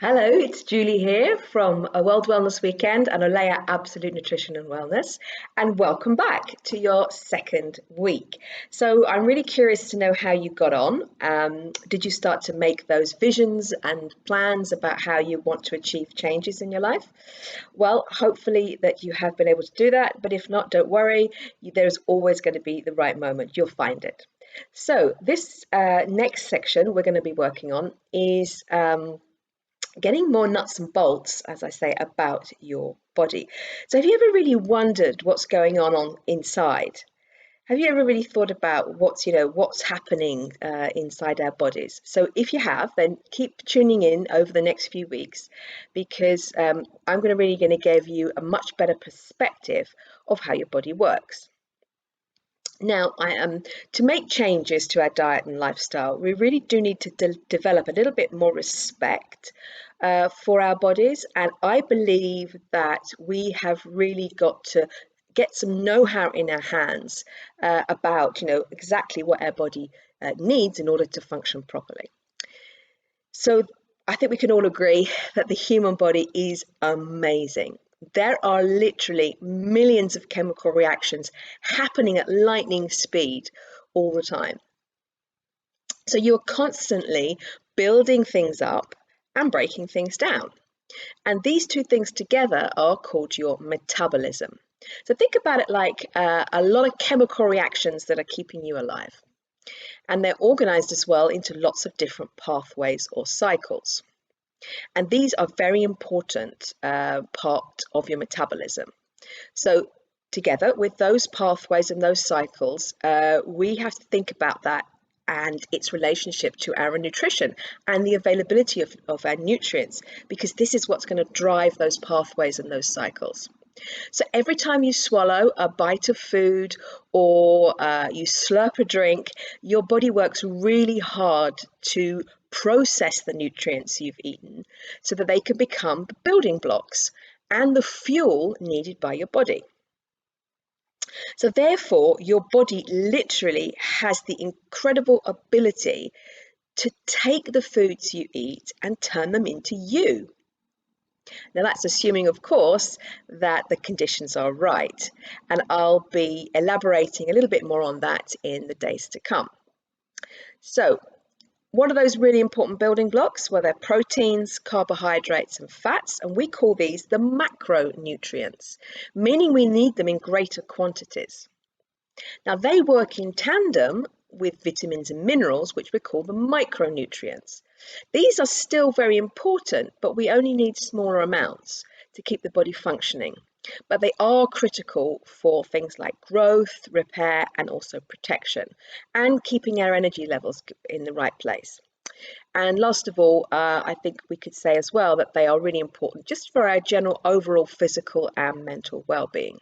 Hello, it's Julie here from A World Wellness Weekend and Olea Absolute Nutrition and Wellness, and welcome back to your second week. So I'm really curious to know how you got on. Did you start to make those visions and plans about how you want to achieve changes in your life? Well, hopefully that you have been able to do that, but if not, don't worry, there's always going to be the right moment. You'll find it. So this next section we're going to be working on is getting more nuts and bolts, as I say, about your body. So have you ever really wondered what's going on inside? Have you ever really thought about what's happening inside our bodies? So if you have, then keep tuning in over the next few weeks, because I'm really going to give you a much better perspective of how your body works. Now, to make changes to our diet and lifestyle, we really do need to develop a little bit more respect for our bodies. And I believe that we have really got to get some know-how in our hands about, exactly what our body needs in order to function properly. So I think we can all agree that the human body is amazing. There are literally millions of chemical reactions happening at lightning speed all the time. So you're constantly building things up and breaking things down. And these two things together are called your metabolism. So think about it like a lot of chemical reactions that are keeping you alive. And they're organized as well into lots of different pathways or cycles. And these are very important part of your metabolism. So together with those pathways and those cycles, we have to think about that and its relationship to our nutrition and the availability of our nutrients, because this is what's going to drive those pathways and those cycles. So every time you swallow a bite of food or you slurp a drink, your body works really hard to process the nutrients you've eaten so that they can become the building blocks and the fuel needed by your body. So therefore, your body literally has the incredible ability to take the foods you eat and turn them into you. Now that's assuming, of course, that the conditions are right, and I'll be elaborating a little bit more on that in the days to come. So what are those really important building blocks? Well, they're proteins, carbohydrates, and fats, and we call these the macronutrients, meaning we need them in greater quantities. Now they work in tandem with vitamins and minerals, which we call the micronutrients. These are still very important, but we only need smaller amounts to keep the body functioning. But they are critical for things like growth, repair, and also protection, and keeping our energy levels in the right place. And last of all, I think we could say as well that they are really important just for our general overall physical and mental well-being.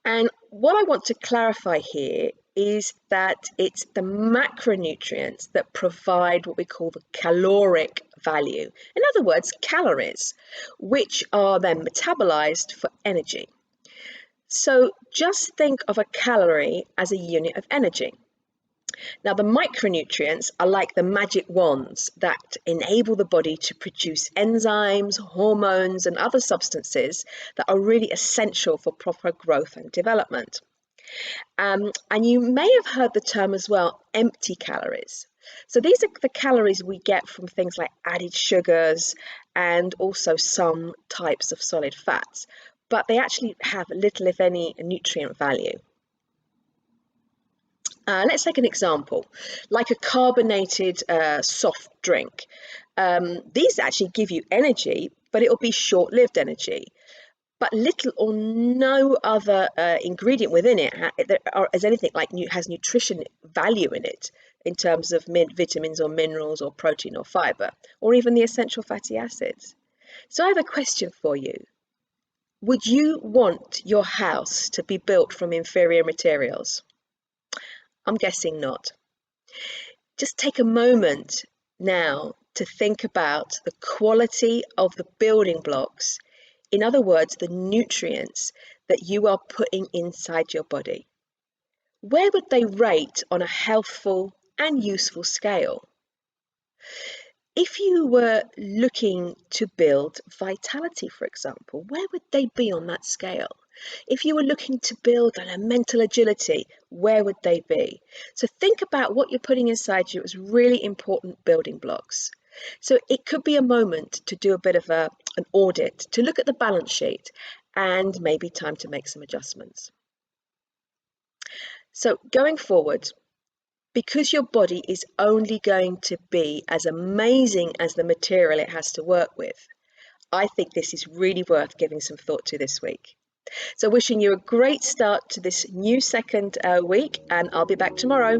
And what I want to clarify here is that it's the macronutrients that provide what we call the caloric value. In other words, calories, which are then metabolized for energy. So just think of a calorie as a unit of energy. Now, the micronutrients are like the magic wands that enable the body to produce enzymes, hormones, and other substances that are really essential for proper growth and development. And you may have heard the term as well, empty calories. So these are the calories we get from things like added sugars and also some types of solid fats, but they actually have little, if any, nutrient value. Let's take an example, like a carbonated soft drink. These actually give you energy, but it'll be short-lived energy. But little or no other ingredient within it has anything like has nutrition value in it in terms of vitamins or minerals or protein or fiber, or even the essential fatty acids. So I have a question for you. Would you want your house to be built from inferior materials? I'm guessing not. Just take a moment now to think about the quality of the building blocks. In other words, the nutrients that you are putting inside your body. Where would they rate on a healthful and useful scale? If you were looking to build vitality, for example, where would they be on that scale? If you were looking to build a mental agility, where would they be? So think about what you're putting inside you as really important building blocks. So it could be a moment to do a bit of an audit, to look at the balance sheet, and maybe time to make some adjustments. So going forward, because your body is only going to be as amazing as the material it has to work with, I think this is really worth giving some thought to this week. So wishing you a great start to this new second week, and I'll be back tomorrow.